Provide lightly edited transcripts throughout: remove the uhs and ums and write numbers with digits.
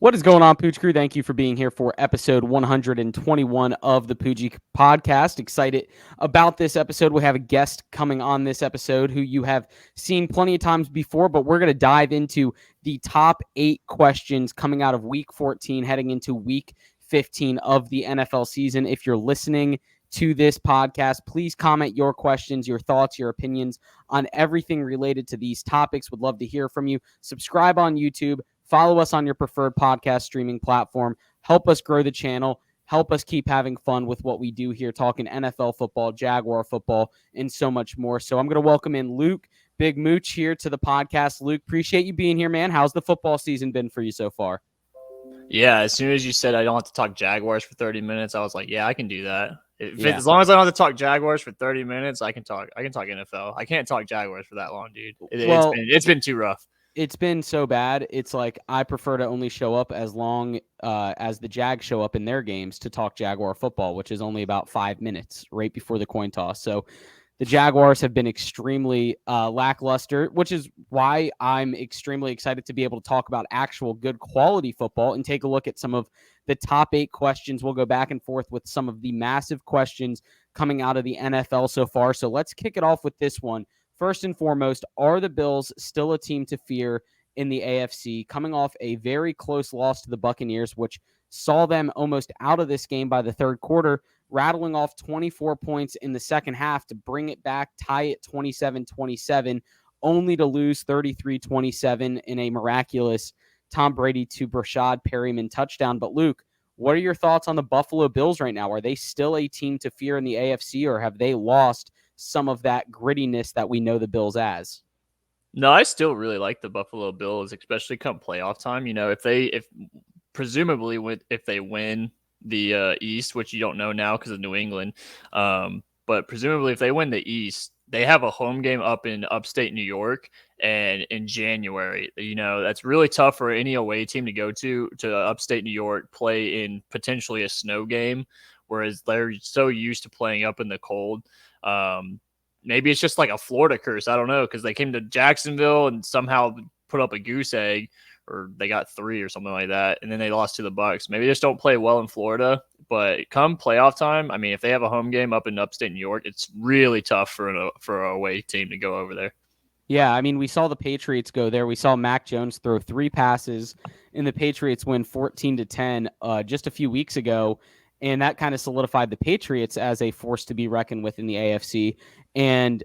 What is going on, Pooch Crew? Thank you for being here for episode 121 of the Poojie podcast. Excited about this episode. We have a guest coming on this episode who you have seen plenty of times before, but we're going to dive into the top 8 questions coming out of week 14, heading into week 15 of the NFL season. If you're listening to this podcast, please comment your questions, your thoughts, your opinions on everything related to these topics. Would love to hear from you. Subscribe on YouTube. Follow us on your preferred podcast streaming platform. Help us grow the channel. Help us keep having fun with what we do here, talking NFL football, Jaguar football, and so much more. So I'm going to welcome in Luke, Big Mooch, here to the podcast. Luke, appreciate you being here, man. How's the football season been for you so far? Yeah, as soon as you said I don't have to talk Jaguars for 30 minutes, I was like, yeah, I can do that. Yeah. As long as I don't have to talk Jaguars for 30 minutes, I can talk NFL. I can't talk Jaguars for that long, dude. It's been too rough. It's been so bad. It's like I prefer to only show up as long as the Jags show up in their games to talk Jaguar football, which is only about 5 minutes right before the coin toss. So the Jaguars have been extremely lackluster, which is why I'm extremely excited to be able to talk about actual good quality football and take a look at some of the top 8 questions. We'll go back and forth with some of the massive questions coming out of the NFL so far. So let's kick it off with this one. First and foremost, are the Bills still a team to fear in the AFC, coming off a very close loss to the Buccaneers, which saw them almost out of this game by the third quarter, rattling off 24 points in the second half to bring it back, tie it 27-27, only to lose 33-27 in a miraculous Tom Brady to Brashad Perryman touchdown. But Luke, what are your thoughts on the Buffalo Bills right now? Are they still a team to fear in the AFC, or have they lost some of that grittiness that we know the Bills as? No, I still really like the Buffalo Bills, especially come playoff time. You know, if they win the East, which you don't know now because of New England, but presumably if they win the East, they have a home game up in upstate New York, and in January, you know, that's really tough for any away team to go to upstate New York, play in potentially a snow game, whereas they're so used to playing up in the cold. Maybe it's just like a Florida curse. I don't know, because they came to Jacksonville and somehow put up a goose egg, or they got 3 or something like that, and then they lost to the Bucs. Maybe they just don't play well in Florida. But come playoff time, I mean, if they have a home game up in upstate New York, it's really tough for an away team to go over there. Yeah, I mean, we saw the Patriots go there. We saw Mac Jones throw 3 passes, and the Patriots win 14-10 just a few weeks ago. And that kind of solidified the Patriots as a force to be reckoned with in the AFC. And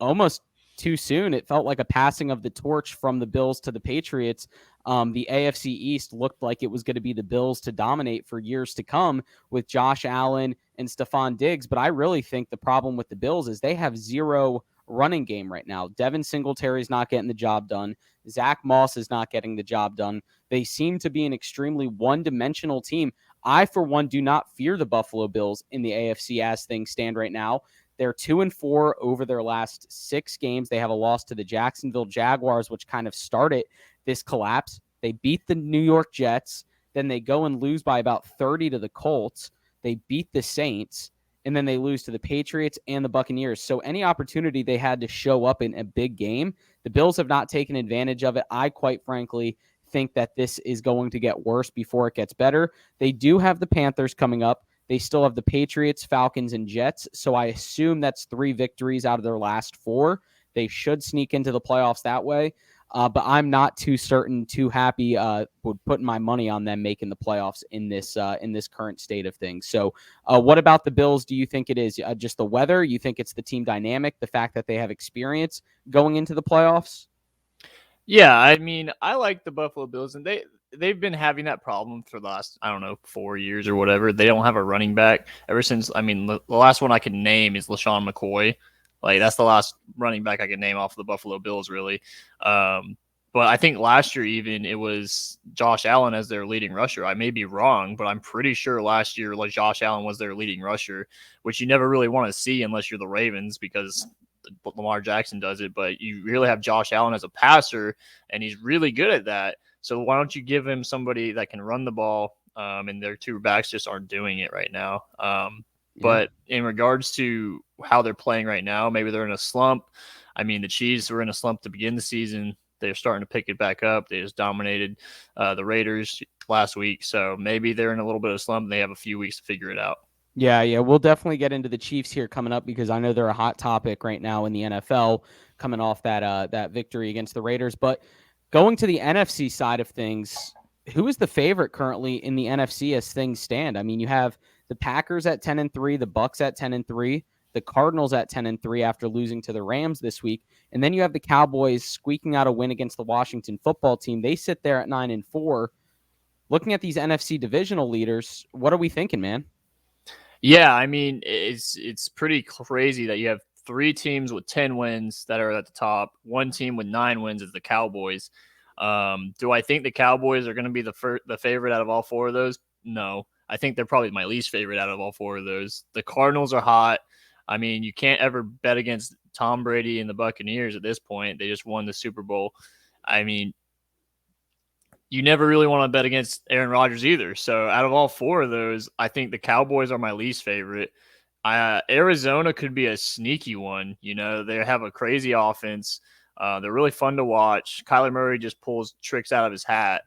almost too soon, it felt like a passing of the torch from the Bills to the Patriots. The AFC East looked like it was going to be the Bills to dominate for years to come with Josh Allen and Stephon Diggs. But I really think the problem with the Bills is they have zero running game right now. Devin Singletary is not getting the job done. Zach Moss is not getting the job done. They seem to be an extremely one-dimensional team. I, for one, do not fear the Buffalo Bills in the AFC as things stand right now. They're 2-4 over their last 6 games. They have a loss to the Jacksonville Jaguars, which kind of started this collapse. They beat the New York Jets. Then they go and lose by about 30 to the Colts. They beat the Saints. And then they lose to the Patriots and the Buccaneers. So any opportunity they had to show up in a big game, the Bills have not taken advantage of it. I, quite frankly, think that this is going to get worse before it gets better. They do have the Panthers coming up. They still have the Patriots, Falcons, and Jets. So I assume that's 3 victories out of their last 4. They should sneak into the playoffs that way. But I'm not too certain, too happy with putting my money on them making the playoffs in this current state of things. So what about the Bills do you think it is? Just the weather? You think it's the team dynamic, the fact that they have experience going into the playoffs? Yeah, I mean, I like the Buffalo Bills, and they've been having that problem for the last, I don't know, 4 years or whatever. They don't have a running back ever since. I mean, the last one I can name is LaShawn McCoy. Like, that's the last running back I can name off the Buffalo Bills, really. But I think last year even it was Josh Allen as their leading rusher. I may be wrong, but I'm pretty sure last year like Josh Allen was their leading rusher, which you never really want to see unless you're the Ravens because Lamar Jackson does it. But you really have Josh Allen as a passer, and he's really good at that. So why don't you give him somebody that can run the ball? And their 2 backs just aren't doing it right now. But in regards to how they're playing right now, maybe they're in a slump. I mean, the Chiefs were in a slump to begin the season. they're starting to pick it back up. They just dominated the Raiders last week, so maybe they're in a little bit of slump and they have a few weeks to figure it out. Yeah, we'll definitely get into the Chiefs here coming up because I know they're a hot topic right now in the NFL, coming off that victory against the Raiders. But going to the NFC side of things, who is the favorite currently in the NFC as things stand? I mean, you have the Packers at 10-3, the Bucks at 10-3, the Cardinals at 10-3 after losing to the Rams this week, and then you have the Cowboys squeaking out a win against the Washington Football Team. They sit there at 9-4. Looking at these NFC divisional leaders, what are we thinking, man? Yeah, I mean, it's pretty crazy that you have 3 teams with 10 wins that are at the top. 1 team with 9 wins is the Cowboys. Do I think the Cowboys are going to be the favorite out of all 4 of those? No. I think they're probably my least favorite out of all 4 of those. The Cardinals are hot. I mean, you can't ever bet against Tom Brady and the Buccaneers at this point. They just won the Super Bowl. I mean, you never really want to bet against Aaron Rodgers either. So out of all 4 of those, I think the Cowboys are my least favorite. Arizona could be a sneaky one. You know, they have a crazy offense. They're really fun to watch. Kyler Murray just pulls tricks out of his hat.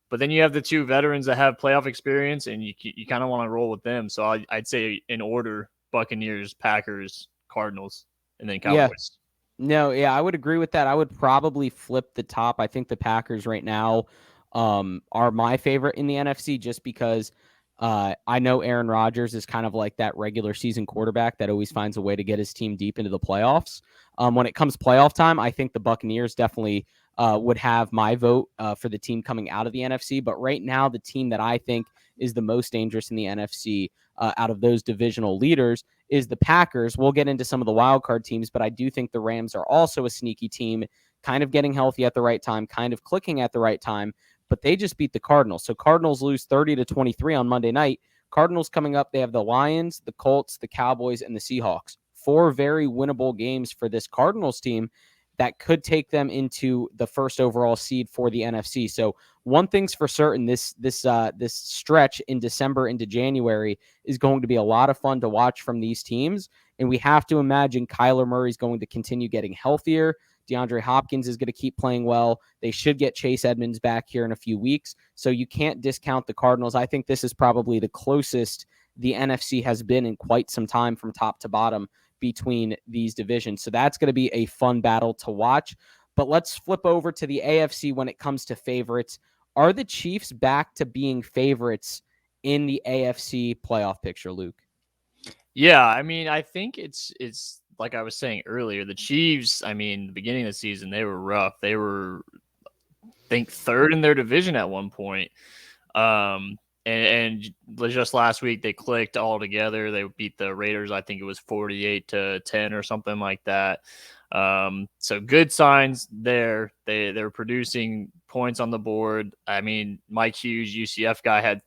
But then you have the 2 veterans that have playoff experience, and you kind of want to roll with them. So I'd say in order, Buccaneers, Packers, Cardinals, and then Cowboys. Yeah, I would agree with that. I would probably flip the top. I think the Packers right now are my favorite in the NFC just because I know Aaron Rodgers is kind of like that regular season quarterback that always finds a way to get his team deep into the playoffs. When it comes playoff time, I think the Buccaneers definitely would have my vote for the team coming out of the NFC. But right now, the team that I think is the most dangerous in the NFC out of those divisional leaders is the Packers. We'll get into some of the wild card teams, but I do think the Rams are also a sneaky team, kind of getting healthy at the right time, kind of clicking at the right time. But they just beat the Cardinals. So Cardinals lose 30-23 on Monday night. Cardinals coming up, they have the Lions, the Colts, the Cowboys, and the Seahawks. 4 very winnable games for this Cardinals team that could take them into the first overall seed for the NFC. So one thing's for certain, this stretch in December into January is going to be a lot of fun to watch from these teams. And we have to imagine Kyler Murray is going to continue getting healthier. DeAndre Hopkins is going to keep playing well. They should get Chase Edmonds back here in a few weeks. So you can't discount the Cardinals. I think this is probably the closest the NFC has been in quite some time from top to bottom between these divisions. So that's going to be a fun battle to watch. But let's flip over to the AFC when it comes to favorites. Are the Chiefs back to being favorites in the AFC playoff picture, Luke? Yeah, I mean, I think it's like I was saying earlier, the Chiefs, I mean, the beginning of the season, they were rough. They were, I think, 3rd in their division at one point. And just last week, they clicked all together. They beat the Raiders. I think it was 48-10 or something like that. So good signs there. They're producing points on the board. I mean, Mike Hughes, UCF guy, had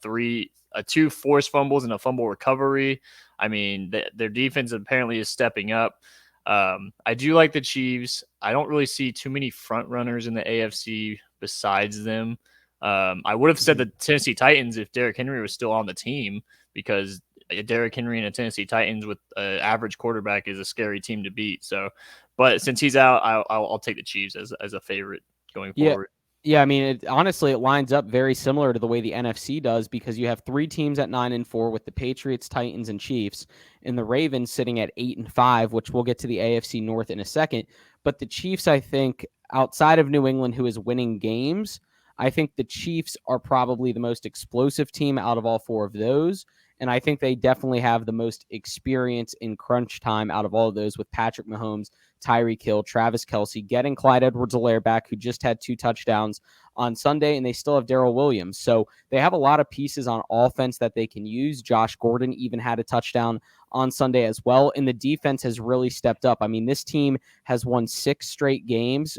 2 forced fumbles and a fumble recovery. I mean, their defense apparently is stepping up. I do like the Chiefs. I don't really see too many front runners in the AFC besides them. I would have said the Tennessee Titans if Derrick Henry was still on the team, because Derrick Henry and the Tennessee Titans with an average quarterback is a scary team to beat. So, but since he's out, I'll take the Chiefs as a favorite going forward. Yeah, I mean, honestly, it lines up very similar to the way the NFC does, because you have 3 teams at 9-4 with the Patriots, Titans, and Chiefs, and the Ravens sitting at 8-5, which we'll get to the AFC North in a second. But the Chiefs, I think, outside of New England, who is winning games, I think the Chiefs are probably the most explosive team out of all 4 of those. And I think they definitely have the most experience in crunch time out of all of those, with Patrick Mahomes, Tyreek Hill, Travis Kelce, getting Clyde Edwards-Helaire back, who just had 2 touchdowns on Sunday, and they still have Darrell Williams. So they have a lot of pieces on offense that they can use. Josh Gordon even had a touchdown on Sunday as well, and the defense has really stepped up. I mean, this team has won 6 straight games.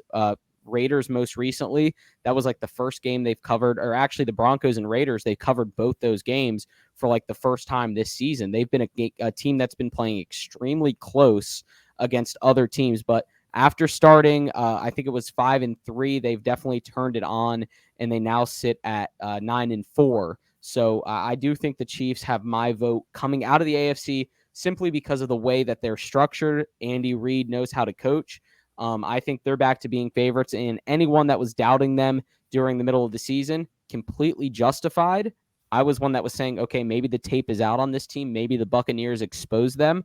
Raiders most recently, that was like the first game they've covered, or actually the Broncos and Raiders, they covered both those games for like the first time this season. They've been a team that's been playing extremely close against other teams, but after starting, I think it was 5-3, they've definitely turned it on, and they now sit at 9-4. So I do think the Chiefs have my vote coming out of the AFC simply because of the way that they're structured. Andy Reid knows how to coach. I think they're back to being favorites, and anyone that was doubting them during the middle of the season, completely justified. I was one that was saying, okay, maybe the tape is out on this team. Maybe the Buccaneers expose them.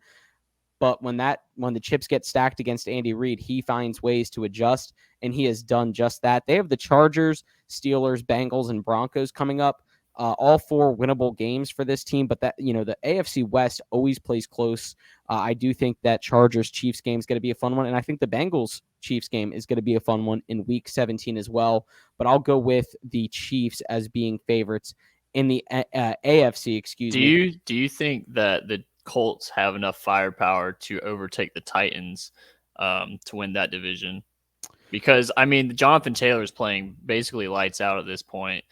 But when the chips get stacked against Andy Reid, he finds ways to adjust, and he has done just that. They have the Chargers, Steelers, Bengals, and Broncos coming up. All 4 winnable games for this team, but that the AFC West always plays close. I do think that Chargers Chiefs game is going to be a fun one, and I think the Bengals Chiefs game is going to be a fun one in Week 17 as well. But I'll go with the Chiefs as being favorites in the AFC. Excuse me. Do you think that the Colts have enough firepower to overtake the Titans to win that division? Because I mean, Jonathan Taylor is playing basically lights out at this point.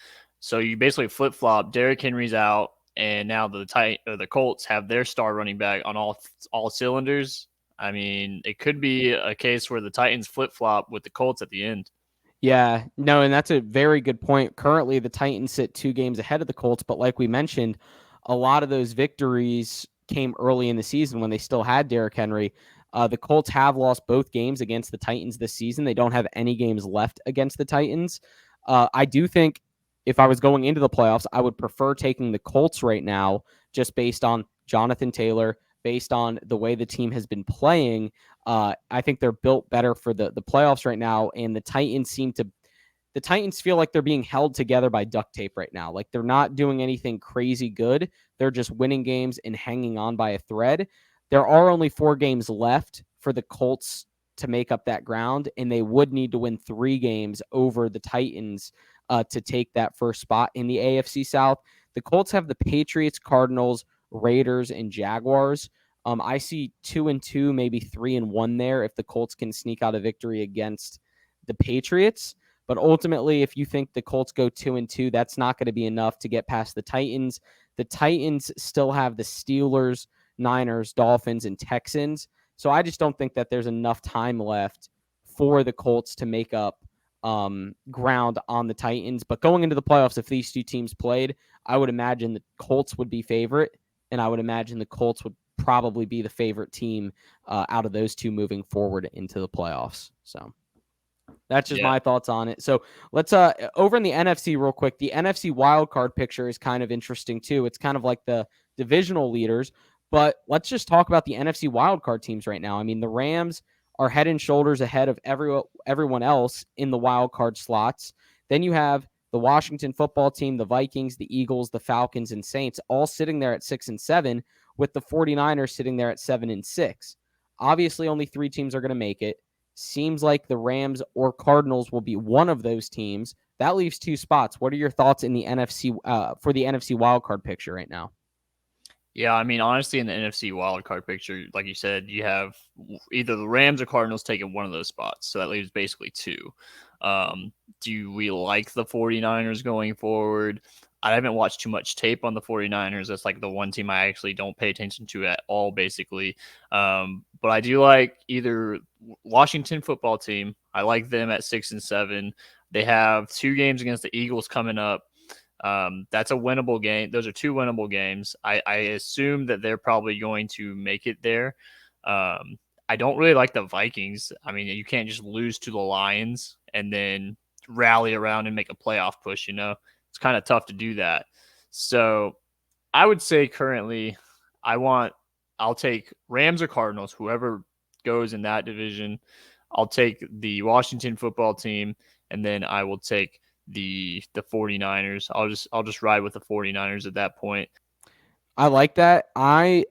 So you basically flip flop. Derrick Henry's out, and now the Colts have their star running back on all cylinders. I mean, it could be a case where the Titans flip flop with the Colts at the end. Yeah, no, and that's a very good point. Currently, the Titans sit 2 games ahead of the Colts, but like we mentioned, a lot of those victories came early in the season when they still had Derrick Henry. The Colts have lost both games against the Titans this season. They don't have any games left against the Titans. I do think if I was going into the playoffs, I would prefer taking the Colts right now, just based on Jonathan Taylor, based on the way the team has been playing. I think they're built better for the playoffs right now, and the Titans feel like they're being held together by duct tape right now. Like they're not doing anything crazy good. They're just winning games and hanging on by a thread. There are only 4 games left for the Colts to make up that ground, and they would need to win 3 games over the Titans to take that first spot in the AFC South. The Colts have the Patriots, Cardinals, Raiders, and Jaguars. I see 2-2, maybe 3-1 there if the Colts can sneak out a victory against the Patriots. But ultimately, if you think the Colts go 2-2, that's not going to be enough to get past the Titans. The Titans still have the Steelers, Niners, Dolphins, and Texans. So I just don't think that there's enough time left for the Colts to make up ground on the Titans. But going into the playoffs, if these 2 teams played, I would imagine the Colts would be favorite, and I would imagine the Colts would probably be the favorite team out of those 2 moving forward into the playoffs. So that's just my thoughts on it. So let's over in the NFC real quick. The NFC Wild Card picture is kind of interesting too. It's kind of like the divisional leaders, but let's just talk about the NFC Wild Card teams right now. I mean, the Rams are head and shoulders ahead of everyone else in the wild card slots. Then you have the Washington football team, the Vikings, the Eagles, the Falcons, and Saints all sitting there at 6-7, with the 49ers sitting there at 7-6. Obviously, only 3 teams are going to make it. Seems like the Rams or Cardinals will be one of those teams. That leaves 2 spots. What are your thoughts in the NFC for the NFC wildcard picture right now? Yeah, I mean, honestly, in the NFC wildcard picture, like you said, you have either the Rams or Cardinals taking one of those spots. So that leaves basically 2. Do we like the 49ers going forward? I haven't watched too much tape on the 49ers. That's like the one team I actually don't pay attention to at all, basically. But I do like either Washington football team. I like them at 6-7. They have 2 games against the Eagles coming up. That's a winnable game. Those are 2 winnable games. I assume that they're probably going to make it there. I don't really like the Vikings. I mean, you can't just lose to the Lions and then rally around and make a playoff push, It's kind of tough to do that. So I would say currently I'll take Rams or Cardinals, whoever goes in that division. I'll take the Washington football team, and then I will take the 49ers. I'll just ride with the 49ers at that point. I like that. I'm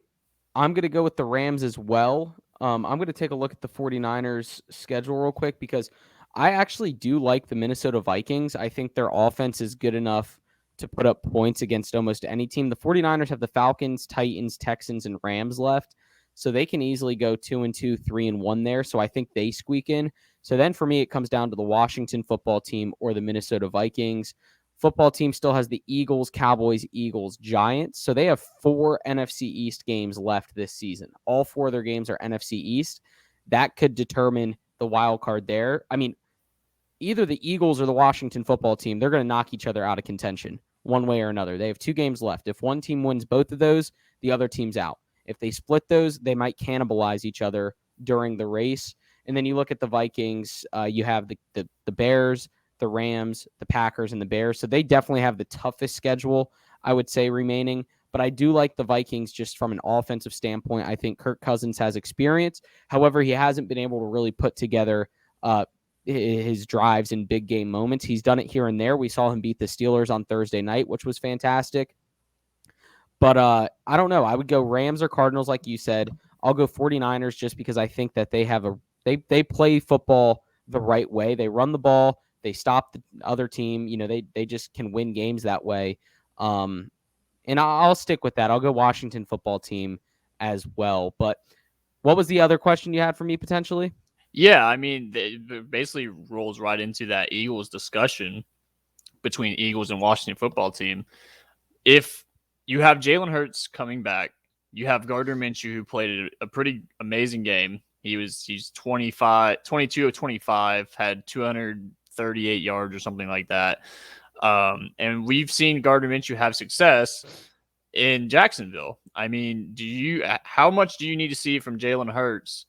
going to go with the Rams as well. I'm going to take a look at the 49ers schedule real quick because I actually do like the Minnesota Vikings. I think their offense is good enough to put up points against almost any team. The 49ers have the Falcons, Titans, Texans, and Rams left. So they can easily go 2-2, 3-1 there. So I think they squeak in. So then for me, it comes down to the Washington football team or the Minnesota Vikings. Football team still has the Eagles, Cowboys, Eagles, Giants. So they have 4 NFC East games left this season. All 4 of their games are NFC East. That could determine the wild card there. I mean, either the Eagles or the Washington football team, they're going to knock each other out of contention one way or another. They have 2 games left. If one team wins both of those, the other team's out. If they split those, they might cannibalize each other during the race. And then you look at the Vikings, you have the Bears, the Rams, the Packers, and the Bears. So they definitely have the toughest schedule, I would say, remaining. But I do like the Vikings just from an offensive standpoint. I think Kirk Cousins has experience. However, he hasn't been able to really put together his drives in big game moments. He's done it here and there. We saw him beat the Steelers on Thursday night, which was fantastic. But I don't know. I would go Rams or Cardinals, like you said. I'll go 49ers just because I think that they play football the right way. They run the ball. They stop the other team. They just can win games that way. And I'll stick with that. I'll go Washington football team as well. But what was the other question you had for me potentially? Yeah, I mean, it basically rolls right into that Eagles discussion between Eagles and Washington football team. If you have Jalen Hurts coming back, you have Gardner Minshew, who played a pretty amazing game. He's 22 of 25, had 238 yards or something like that. And we've seen Gardner Minshew have success in Jacksonville. I mean, how much do you need to see from Jalen Hurts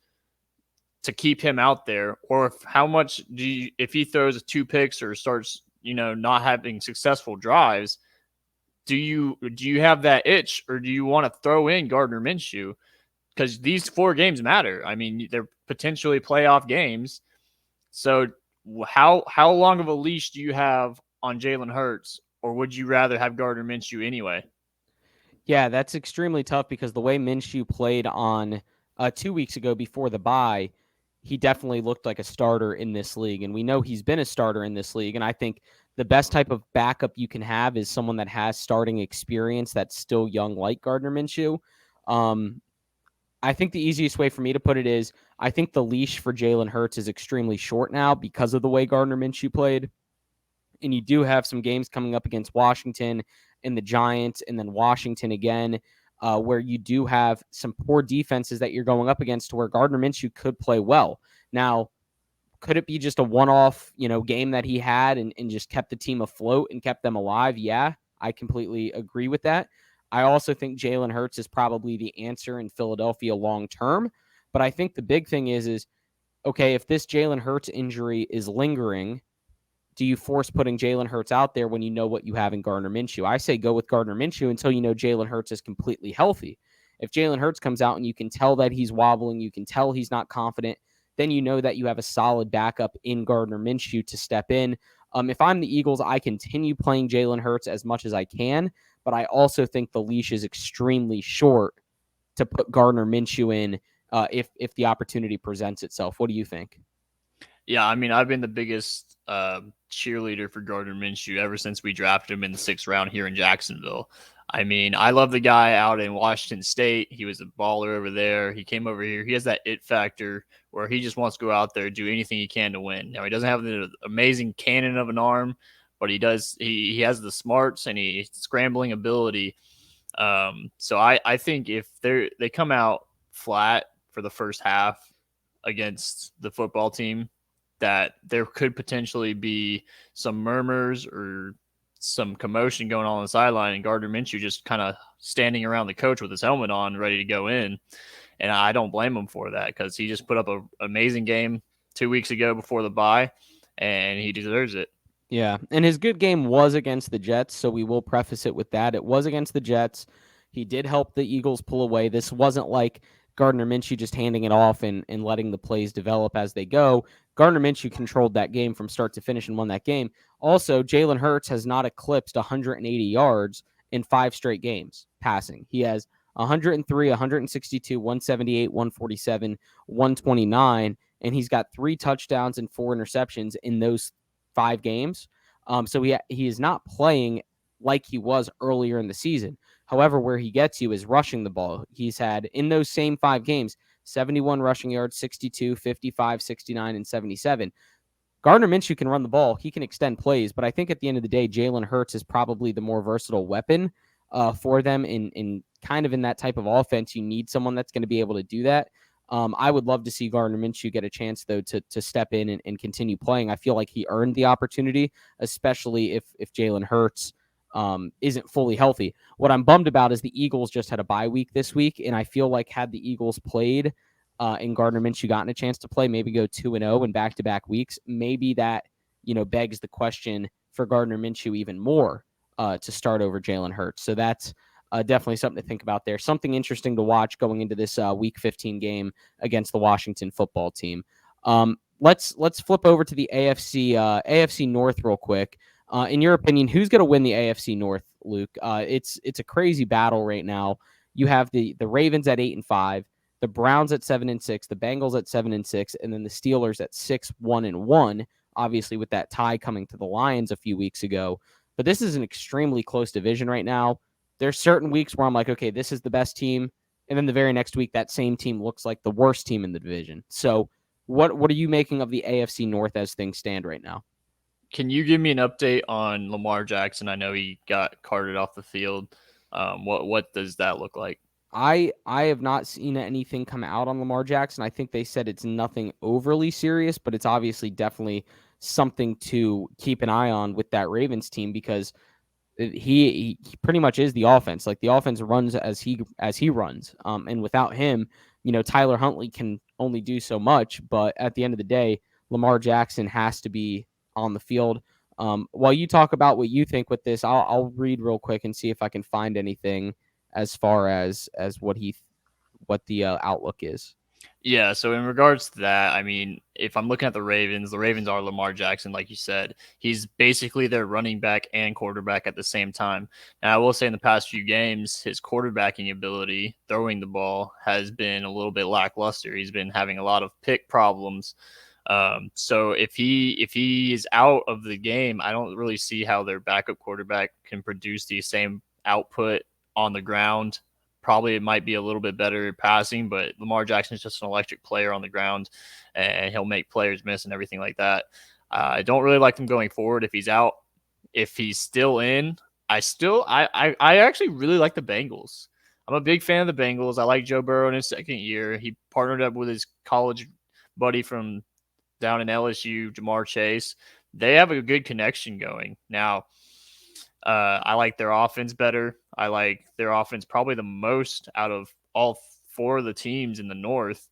to keep him out there? Or how much if he throws 2 picks or starts, not having successful drives, do you have that itch, or do you want to throw in Gardner Minshew? Because these 4 games matter. I mean, they're potentially playoff games. So how long of a leash do you have on Jalen Hurts, or would you rather have Gardner Minshew anyway? Yeah, that's extremely tough because the way Minshew played on 2 weeks ago before the bye, he definitely looked like a starter in this league. And we know he's been a starter in this league. And I think the best type of backup you can have is someone that has starting experience that's still young, like Gardner Minshew. I think the easiest way for me to put it is I think the leash for Jalen Hurts is extremely short now because of the way Gardner Minshew played. And you do have some games coming up against Washington and the Giants and then Washington again, where you do have some poor defenses that you're going up against to where Gardner Minshew could play well. Now, could it be just a one-off, game that he had and just kept the team afloat and kept them alive? Yeah, I completely agree with that. I also think Jalen Hurts is probably the answer in Philadelphia long term. But I think the big thing is okay, if this Jalen Hurts injury is lingering, do you force putting Jalen Hurts out there when you know what you have in Gardner Minshew? I say go with Gardner Minshew until you know Jalen Hurts is completely healthy. If Jalen Hurts comes out and you can tell that he's wobbling, you can tell he's not confident, then you know that you have a solid backup in Gardner Minshew to step in. If I'm the Eagles, I continue playing Jalen Hurts as much as I can, but I also think the leash is extremely short to put Gardner Minshew in if the opportunity presents itself. What do you think? Yeah, I mean, I've been the biggest cheerleader for Gardner Minshew ever since we drafted him in the 6th round here in Jacksonville. I mean, I love the guy out in Washington State. He was a baller over there. He came over here. He has that it factor where he just wants to go out there, do anything he can to win. Now, he doesn't have the amazing cannon of an arm, but he does. He has the smarts and he scrambling ability. So I think if they come out flat for the first half against the football team, that there could potentially be some murmurs or some commotion going on the sideline, and Gardner Minshew just kind of standing around the coach with his helmet on, ready to go in. And I don't blame him for that because he just put up an amazing game 2 weeks ago before the bye, and he deserves it. Yeah, and his good game was against the Jets, so we will preface it with that. It was against the Jets. He did help the Eagles pull away. This wasn't like Gardner Minshew just handing it off and letting the plays develop as they go. Gardner Minshew controlled that game from start to finish and won that game. Also, Jalen Hurts has not eclipsed 180 yards in 5 straight games passing. He has 103, 162, 178, 147, 129, and he's got 3 touchdowns and 4 interceptions in those 5 games. So he is not playing like he was earlier in the season. However, where he gets you is rushing the ball. He's had, in those same 5 games, 71 rushing yards, 62, 55, 69, and 77. Gardner Minshew can run the ball. He can extend plays. But I think at the end of the day, Jalen Hurts is probably the more versatile weapon for them in kind of in that type of offense. You need someone that's going to be able to do that. I would love to see Gardner Minshew get a chance, though, to step in and continue playing. I feel like he earned the opportunity, especially if Jalen Hurts isn't fully healthy. What I'm bummed about is the Eagles just had a bye week this week, and I feel like had the Eagles played and Gardner Minshew gotten a chance to play, maybe go 2-0 in back-to-back weeks, maybe that, begs the question for Gardner Minshew even more to start over Jalen Hurts. So that's definitely something to think about there. Something interesting to watch going into this Week 15 game against the Washington football team. Let's flip over to the AFC North real quick. In your opinion, who's going to win the AFC North, Luke? It's a crazy battle right now. You have the Ravens at 8-5, the Browns at 7-6, the Bengals at 7-6, and then the Steelers at 6-1-1. Obviously, with that tie coming to the Lions a few weeks ago, but this is an extremely close division right now. There's certain weeks where I'm like, okay, this is the best team, and then the very next week, that same team looks like the worst team in the division. So, what are you making of the AFC North as things stand right now? Can you give me an update on Lamar Jackson? I know he got carted off the field. What does that look like? I have not seen anything come out on Lamar Jackson. I think they said it's nothing overly serious, but it's obviously definitely something to keep an eye on with that Ravens team because he pretty much is the offense. Like the offense runs as he runs. And without him, Tyler Huntley can only do so much. But at the end of the day, Lamar Jackson has to be on the field. While you talk about what you think with this, I'll read real quick and see if I can find anything as far as what the outlook is. Yeah, so in regards to that, I mean, if I'm looking at the Ravens are Lamar Jackson, like you said. He's basically their running back and quarterback at the same time. Now, I will say in the past few games, his quarterbacking ability, throwing the ball, has been a little bit lackluster. He's been having a lot of pick problems. So if he is out of the game, I don't really see how their backup quarterback can produce the same output on the ground. Probably it might be a little bit better passing, but Lamar Jackson is just an electric player on the ground, and he'll make players miss and everything like that. I don't really like him going forward if he's out. If he's still in, I actually really like the Bengals. I'm a big fan of the Bengals. I like Joe Burrow in his second year. He partnered up with his college buddy from down in LSU, Jamar Chase. They have a good connection going. Now, I like their offense better. I like their offense probably the most out of all four of the teams in the North.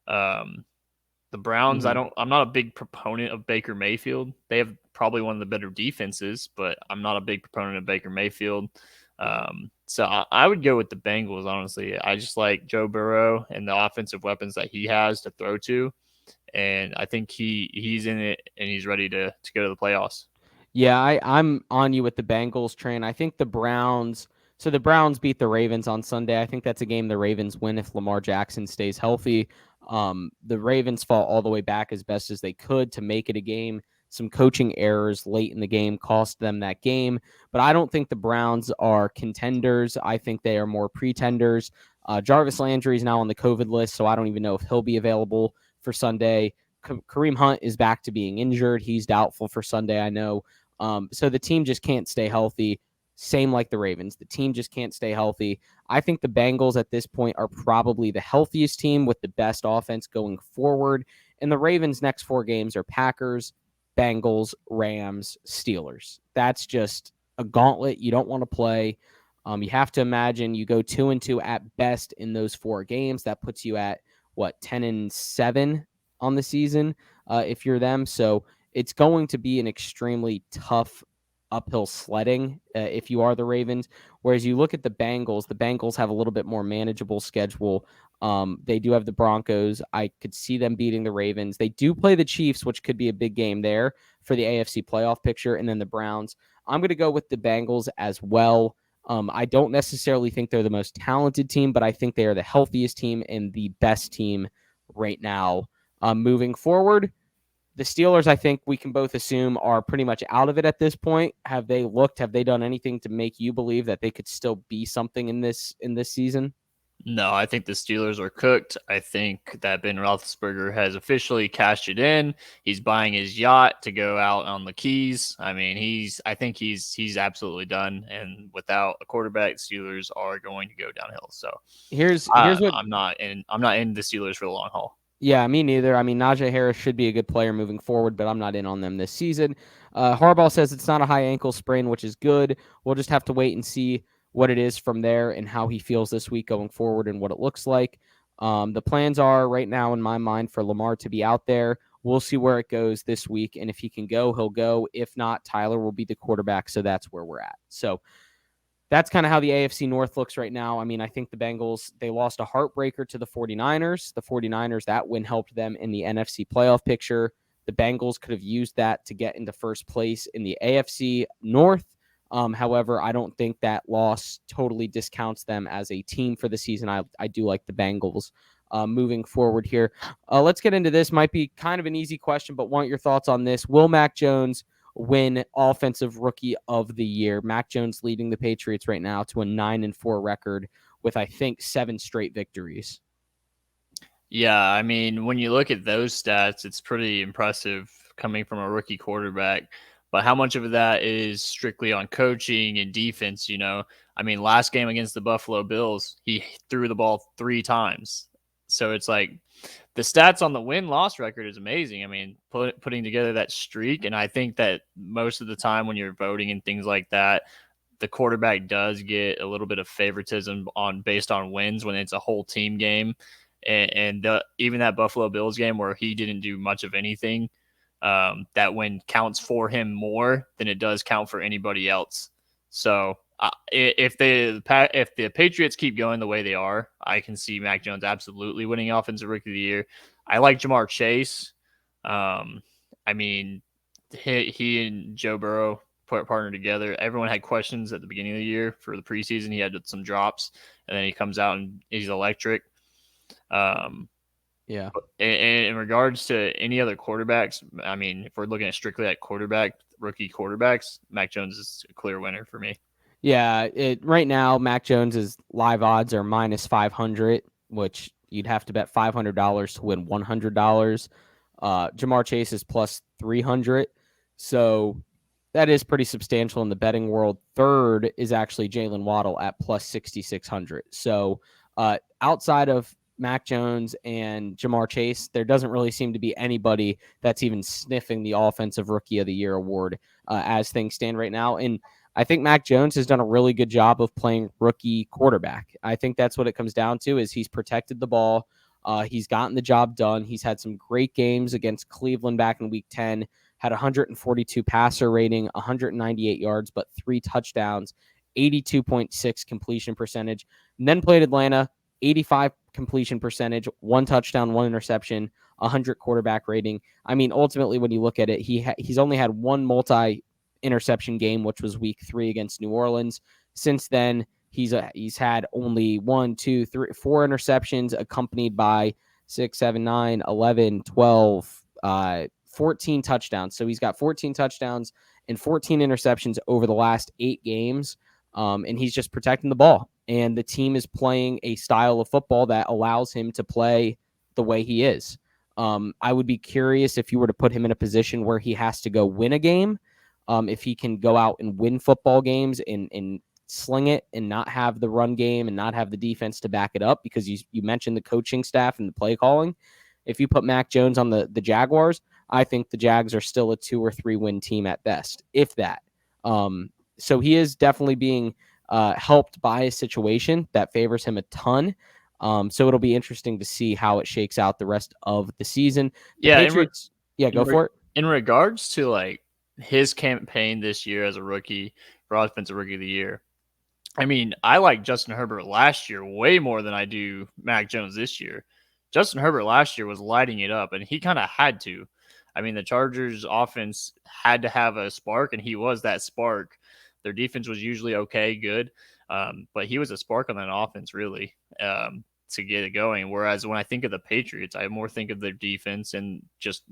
The Browns, I'm not a big proponent of Baker Mayfield. They have probably one of the better defenses, but I'm not a big proponent of Baker Mayfield. So I would go with the Bengals, honestly. I just like Joe Burrow and the offensive weapons that he has to throw to. And I think he's in it and he's ready to go to the playoffs. Yeah, I'm on you with the Bengals train. I think the Browns beat the Ravens on Sunday. I think that's a game the Ravens win if Lamar Jackson stays healthy. The Ravens fought all the way back as best as they could to make it a game. Some coaching errors late in the game cost them that game, but I don't think the Browns are contenders. I think they are more pretenders. Jarvis Landry is now on the COVID list, so I don't even know if he'll be available for Sunday. Kareem Hunt is back to being injured. He's doubtful for Sunday, I know. So the team just can't stay healthy. Same like the Ravens. The team just can't stay healthy. I think the Bengals at this point are probably the healthiest team with the best offense going forward. And the Ravens' next four games are Packers, Bengals, Rams, Steelers. That's just a gauntlet you don't want to play. You have to imagine you go 2-2 at best in those four games. That puts you at, 10-7 on the season if you're them. So it's going to be an extremely tough uphill sledding if you are the Ravens. Whereas you look at the Bengals have a little bit more manageable schedule. They do have the Broncos. I could see them beating the Ravens. They do play the Chiefs, which could be a big game there for the AFC playoff picture, and then the Browns. I'm going to go with the Bengals as well. I don't necessarily think they're the most talented team, but I think they are the healthiest team and the best team right now. Moving forward, the Steelers, I think we can both assume, are pretty much out of it at this point. Have they done anything to make you believe that they could still be something in this season? No, I think the Steelers are cooked. I think that Ben Roethlisberger has officially cashed it in. He's buying his yacht to go out on the Keys. I mean, I think he's absolutely done. And without a quarterback, Steelers are going to go downhill. So here's what I'm not in the Steelers for the long haul. Yeah, me neither. I mean, Najee Harris should be a good player moving forward, but I'm not in on them this season. Harbaugh says it's not a high ankle sprain, which is good. We'll just have to wait and see what it is from there and how he feels this week going forward and what it looks like. The plans are right now, in my mind, for Lamar to be out there. We'll see where it goes this week. And if he can go, he'll go. If not, Tyler will be the quarterback. So that's where we're at. So that's kind of how the AFC North looks right now. I mean, I think the Bengals, they lost a heartbreaker to the 49ers. The 49ers, that win helped them in the NFC playoff picture. The Bengals could have used that to get into first place in the AFC North. However, I don't think that loss totally discounts them as a team for the season. I do like the Bengals moving forward here. Let's get into this. Might be kind of an easy question, but want your thoughts on this. Will Mac Jones win Offensive Rookie of the Year? Mac Jones leading the Patriots right now to a 9-4 record with, I think, 7 straight victories. Yeah, I mean, when you look at those stats, it's pretty impressive coming from a rookie quarterback. But how much of that is strictly on coaching and defense? I mean, last game against the Buffalo Bills, he threw the ball 3 times. So it's like the stats on the win-loss record is amazing. I mean, putting together that streak. And I think that most of the time when you're voting and things like that, the quarterback does get a little bit of favoritism based on wins when it's a whole team game. And even that Buffalo Bills game where he didn't do much of anything, that win counts for him more than it does count for anybody else. So if the Patriots keep going the way they are, I can see Mac Jones absolutely winning Offensive Rookie of the Year. I like Jamar Chase. I mean, he and Joe Burrow partnered together. Everyone had questions at the beginning of the year for the preseason. He had some drops, and then he comes out and he's electric. Yeah. In regards to any other quarterbacks, I mean, if we're looking at strictly at rookie quarterbacks, Mac Jones is a clear winner for me. Yeah, right now, Mac Jones's live odds are -500, which you'd have to bet $500 to win $100. Jamar Chase is +300, so that is pretty substantial in the betting world. Third is actually Jalen Waddle at +6,600. So outside of Mac Jones and Jamar Chase, there doesn't really seem to be anybody that's even sniffing the Offensive Rookie of the Year award as things stand right now. And I think Mac Jones has done a really good job of playing rookie quarterback. I think that's what it comes down to is he's protected the ball. He's gotten the job done. He's had some great games against Cleveland back in week 10, had 142 passer rating, 198 yards, but 3 touchdowns, 82.6 completion percentage. And then played Atlanta, 85 completion percentage, 1 touchdown, 1 interception, 100 quarterback rating. I mean, ultimately, when you look at it, he's only had 1 multi-interception game, which was week 3 against New Orleans. Since then, he's had only 1, 2, 3, 4 interceptions, accompanied by 6, 7, 9, 11, 12, 14 touchdowns. So he's got 14 touchdowns and 14 interceptions over the last 8 games. And he's just protecting the ball. And the team is playing a style of football that allows him to play the way he is. I would be curious if you were to put him in a position where he has to go win a game, if he can go out and win football games and sling it and not have the run game and not have the defense to back it up, because you mentioned the coaching staff and the play calling. If you put Mac Jones on the Jaguars, I think the Jags are still a 2 or 3 win team at best, if that. So he is definitely being helped by a situation that favors him a ton. So it'll be interesting to see how it shakes out the rest of the season. Patriots, go for it. In regards to like his campaign this year as a rookie for Offensive Rookie of the Year, I mean, I like Justin Herbert last year way more than I do Mac Jones this year. Justin Herbert last year was lighting it up, and he kind of had to. I mean, the Chargers offense had to have a spark, and he was that spark. Their defense was usually okay, good, but he was a spark on that offense, really, to get it going. Whereas when I think of the Patriots, I more think of their defense and just,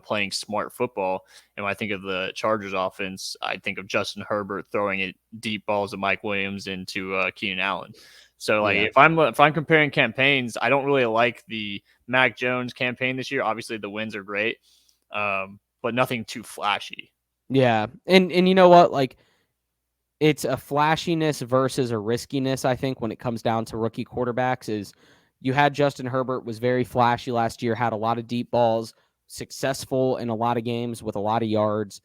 playing smart football. And when I think of the Chargers offense, I think of Justin Herbert throwing it deep balls to Mike Williams and to Keenan Allen. So, if I'm comparing campaigns, I don't really like the Mac Jones campaign this year. Obviously, the wins are great, but nothing too flashy. Yeah, and you know what, like, it's a flashiness versus a riskiness, I think, when it comes down to rookie quarterbacks. Is you had Justin Herbert was very flashy last year, had a lot of deep balls, successful in a lot of games with a lot of yards.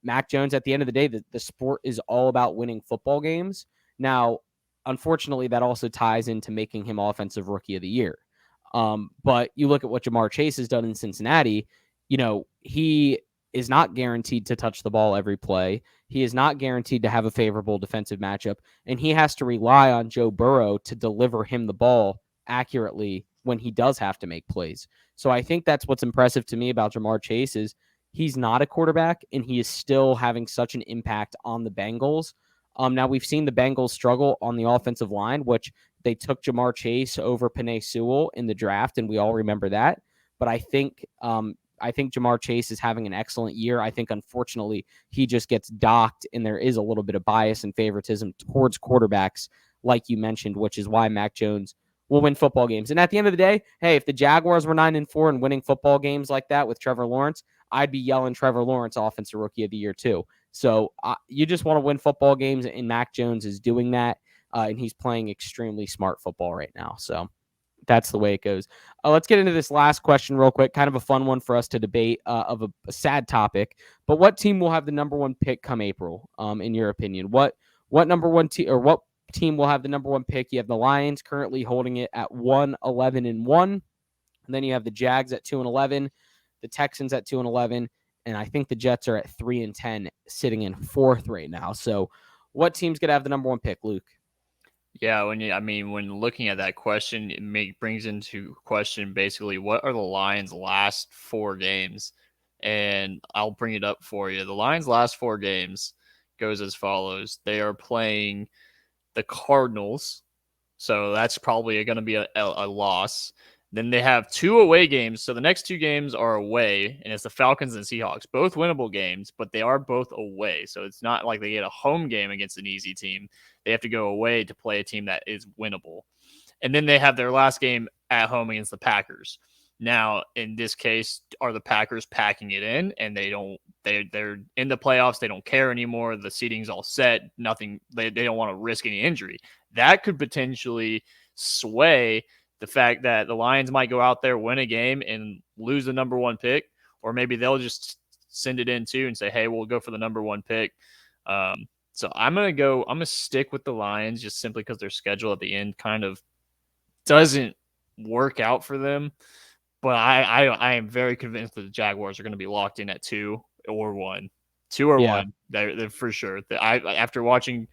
Mac Jones, at the end of the day, the sport is all about winning football games. Now, unfortunately, that also ties into making him Offensive Rookie of the Year. But you look at what Jamar Chase has done in Cincinnati, he is not guaranteed to touch the ball every play. He is not guaranteed to have a favorable defensive matchup, and he has to rely on Joe Burrow to deliver him the ball accurately when he does have to make plays. So I think that's what's impressive to me about Jamar Chase is he's not a quarterback, and he is still having such an impact on the Bengals. Now we've seen the Bengals struggle on the offensive line, which they took Jamar Chase over Penei Sewell in the draft, and we all remember that. But I think Jamar Chase is having an excellent year. I think, unfortunately, he just gets docked, and there is a little bit of bias and favoritism towards quarterbacks, like you mentioned, which is why Mac Jones will win football games. And at the end of the day, hey, if the Jaguars were 9-4 and winning football games like that with Trevor Lawrence, I'd be yelling Trevor Lawrence Offensive Rookie of the Year too. So you just want to win football games, and Mac Jones is doing that, and he's playing extremely smart football right now. So that's the way it goes. Let's get into this last question real quick. Kind of a fun one for us to debate of a sad topic. But what team will have the number one pick come April? In your opinion, what number one team or what team will have the number one pick? You have the Lions currently holding it at 1-11-1. And then you have the Jags at 2-11, the Texans at 2-11, and I think the Jets are at 3-10, sitting in fourth right now. So, what team's gonna have the number one pick, Luke? Yeah, when looking at that question, it brings into question basically what are the Lions' last 4 games, and I'll bring it up for you. The Lions' last 4 games goes as follows: they are playing the Cardinals, so that's probably going to be a loss. Then they have 2 away games, so the next 2 games are away, and it's the Falcons and Seahawks, both winnable games, but they are both away, so it's not like they get a home game against an easy team. They have to go away to play a team that is winnable. And then they have their last game at home against the Packers. Now, in this case, are the Packers packing it in, and they're in the playoffs, they don't care anymore, the seating's all set, nothing, they don't want to risk any injury. That could potentially sway the fact that the Lions might go out there, win a game, and lose the number one pick, or maybe they'll just send it in too and say, hey, we'll go for the number one pick. So I'm going to stick with the Lions just simply because their schedule at the end kind of doesn't work out for them. But I am very convinced that the Jaguars are going to be locked in at 2 or 1. 2 or 1. They're for sure. After watching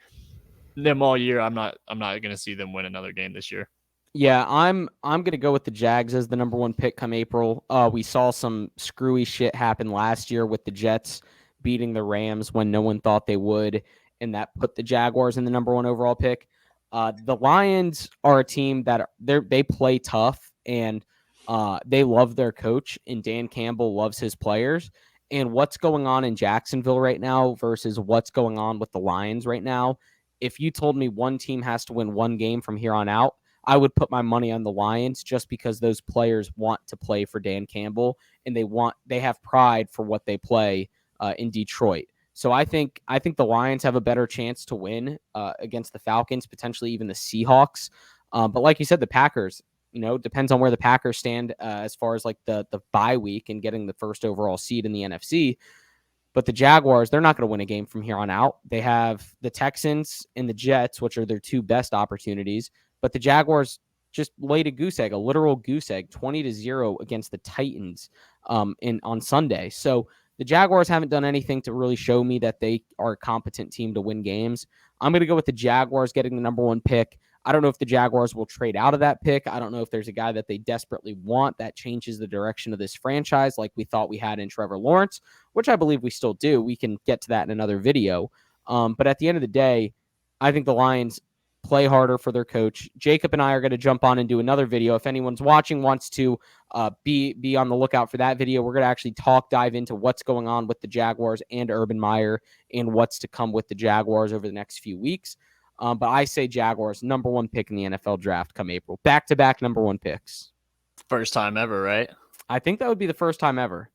them all year, I'm not going to see them win another game this year. Yeah, I'm going to go with the Jags as the number one pick come April. We saw some screwy shit happen last year with the Jets beating the Rams when no one thought they would, and that put the Jaguars in the number one overall pick. The Lions are a team that they play tough, and they love their coach, and Dan Campbell loves his players. And what's going on in Jacksonville right now versus what's going on with the Lions right now, if you told me one team has to win one game from here on out, I would put my money on the Lions just because those players want to play for Dan Campbell, and they have pride for what they play in Detroit. So I think the Lions have a better chance to win against the Falcons, potentially even the Seahawks. But like you said, the Packers, depends on where the Packers stand as far as like the bye week and getting the first overall seed in the NFC. But the Jaguars, they're not going to win a game from here on out. They have the Texans and the Jets, which are their 2 best opportunities. But the Jaguars just laid a literal goose egg, 20-0 against the Titans on Sunday. So the Jaguars haven't done anything to really show me that they are a competent team to win games. I'm going to go with the Jaguars getting the number one pick. I don't know if the Jaguars will trade out of that pick. I don't know if there's a guy that they desperately want that changes the direction of this franchise like we thought we had in Trevor Lawrence, which I believe we still do. We can get to that in another video. But at the end of the day, I think the Lions play harder for their coach. Jacob and I are going to jump on and do another video. If anyone's watching wants to be on the lookout for that video, we're going to actually dive into what's going on with the Jaguars and Urban Meyer and what's to come with the Jaguars over the next few weeks. But I say Jaguars, number one pick in the NFL draft come April. Back-to-back number one picks. First time ever, right? I think that would be the first time ever,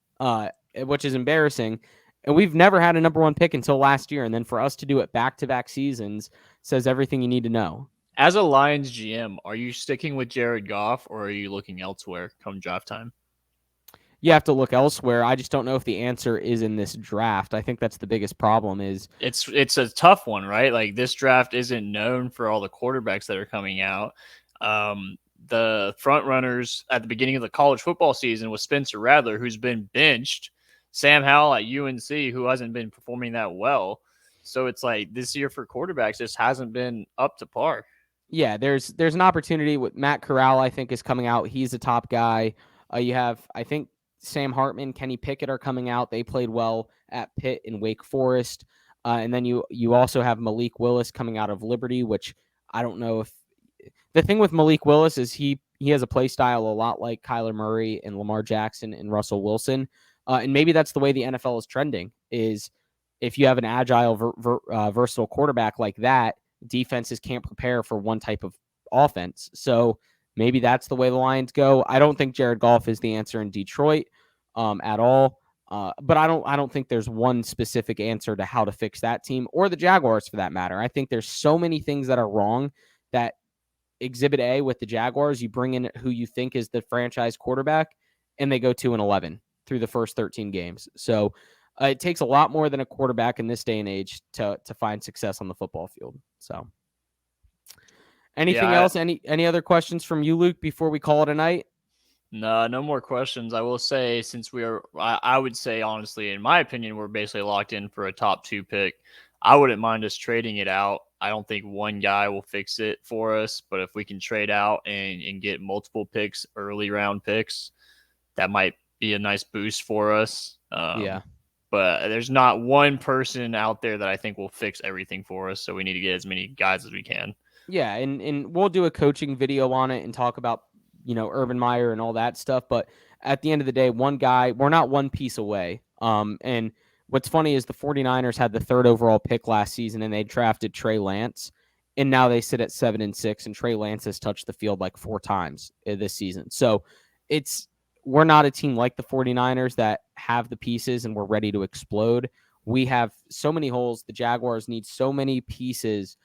which is embarrassing. And we've never had a number one pick until last year. And then for us to do it back-to-back seasons says everything you need to know. As a Lions GM, are you sticking with Jared Goff or are you looking elsewhere come draft time? You have to look elsewhere. I just don't know if the answer is in this draft. I think that's the biggest problem is it's a tough one, right? Like this draft isn't known for all the quarterbacks that are coming out. the front runners at the beginning of the college football season was Spencer Rattler, who's been benched, Sam Howell at UNC, who hasn't been performing that well. So it's like this year for quarterbacks just hasn't been up to par. Yeah, there's an opportunity with Matt Corral, I think, is coming out. He's a top guy. You have, I think, Sam Hartman, Kenny Pickett are coming out. They played well at Pitt and Wake Forest. And then you also have Malik Willis coming out of Liberty, which I don't know if the thing with Malik Willis is he has a play style a lot like Kyler Murray and Lamar Jackson and Russell Wilson. And maybe that's the way the NFL is trending, is if you have an agile, versatile quarterback like that, defenses can't prepare for one type of offense. So maybe that's the way the Lions go. I don't think Jared Goff is the answer in Detroit at all. But I don't think there's one specific answer to how to fix that team or the Jaguars for that matter. I think there's so many things that are wrong that Exhibit A with the Jaguars, you bring in who you think is the franchise quarterback, and they go 2-11 through the first 13 games. So it takes a lot more than a quarterback in this day and age to find success on the football field. So anything else? Any other questions from you, Luke, before we call it a night? No more questions. I will say, since I would say, honestly, in my opinion, we're basically locked in for a top 2 pick. I wouldn't mind us trading it out. I don't think one guy will fix it for us, but if we can trade out and get multiple picks, early round picks, that might be a nice boost for us. Yeah. But there's not one person out there that I think will fix everything for us, so we need to get as many guys as we can. Yeah, and we'll do a coaching video on it and talk about, Urban Meyer and all that stuff. But at the end of the day, one guy, we're not one piece away. And what's funny is the 49ers had the 3rd overall pick last season, and they drafted Trey Lance, and now they sit at 7-6, and Trey Lance has touched the field like 4 times this season. So we're not a team like the 49ers that have the pieces and we're ready to explode. We have so many holes. The Jaguars need so many pieces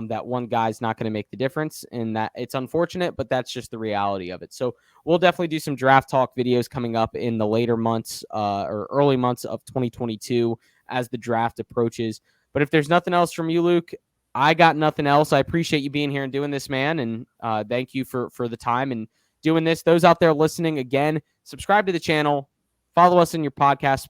that one guy's not going to make the difference, and that it's unfortunate, but that's just the reality of it. So we'll definitely do some draft talk videos coming up in the later months or early months of 2022 as the draft approaches. But if there's nothing else from you, Luke, I got nothing else. I appreciate you being here and doing this, man, and thank you for the time and doing this. Those out there listening, again, subscribe to the channel, follow us in your podcast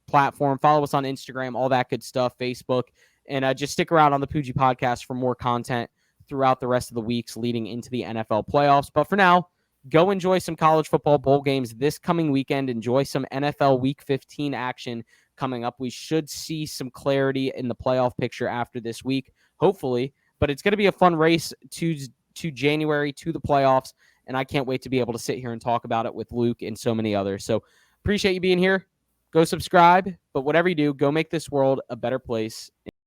platform, follow us on Instagram, all that good stuff, Facebook. And just stick around on the Poojie podcast for more content throughout the rest of the weeks leading into the NFL playoffs. But for now, go enjoy some college football bowl games this coming weekend. Enjoy some NFL Week 15 action coming up. We should see some clarity in the playoff picture after this week, hopefully. But it's going to be a fun race to January, to the playoffs. And I can't wait to be able to sit here and talk about it with Luke and so many others. So appreciate you being here. Go subscribe. But whatever you do, go make this world a better place.